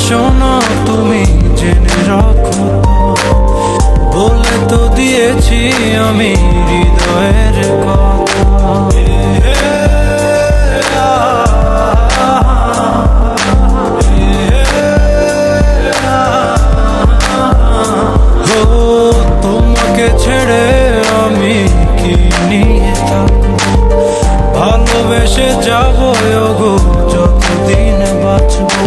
শোনো তুমি জেনে রাখো, বলে তো দিয়েছি আমি হৃদয়ের কথা। ও তোমাকে ছেড়ে আমি কি নিয়ে থাকবো, ভালোবেসে যাবো গো যতদিন বাঁচবো।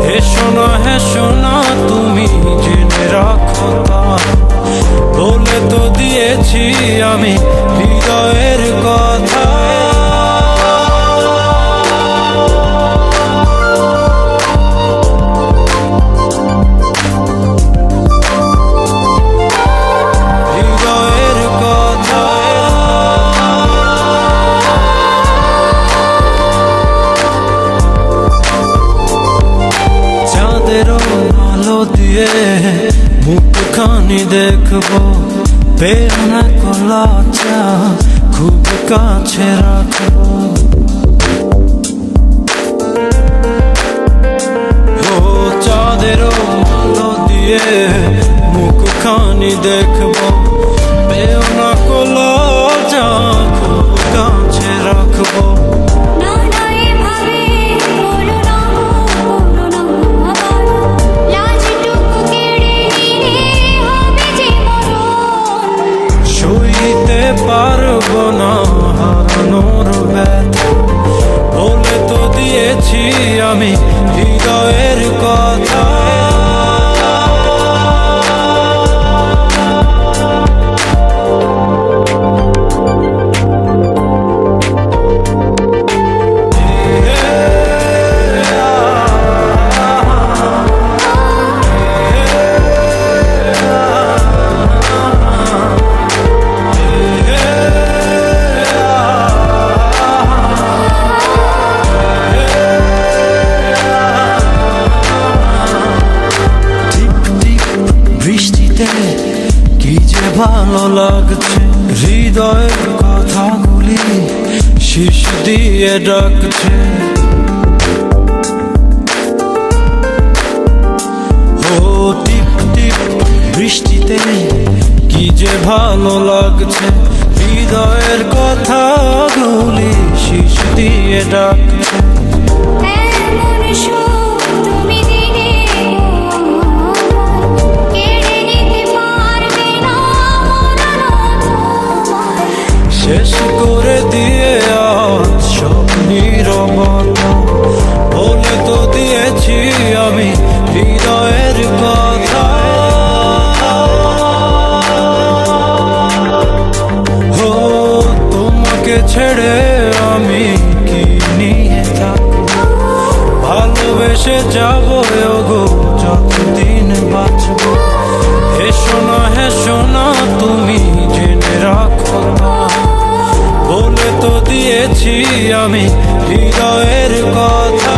হেসো না তুমি জেনে রাখো, বলে তো দিয়েছি আমি হৃদয়ের কথা। হৃদয়ের কথা। চাঁদেরও আলো দিয়ে মুখখানি দেখবো, পেও না কলাচা খুব কাছে রাখবো। ও চাঁদেরও আলো দিয়ে মুখখানি দেখবো, পেও না কলাচা খুব কাছে রাখবো। পারবো না হারানোর ব্যথা, বলে তো দিয়েছি আমি হৃদয়ের কথা। কি যে ভালো লাগছে, হৃদয়ের কথাগুলি শিশ দিয়ে ডাকছে। ও টিপ টিপ বৃষ্টিতে কি যে ভালো লাগছে, হৃদয়ের কথাগুলি শিশ দিয়ে ডাকছে। শেষ করে দিয়ে আজ সব নীরবতা, বলে তো দিয়েছি আমি হৃদয়ের কথা। ও তোমাকে ছেড়ে আমি কি নিয়ে থাকবো, ভালোবেসে যাবো গো যতদিন বাঁচবো। হেসো না তুমি জেনে রাখো, বলে তো দিয়েছি আমি হৃদয়ের কথা।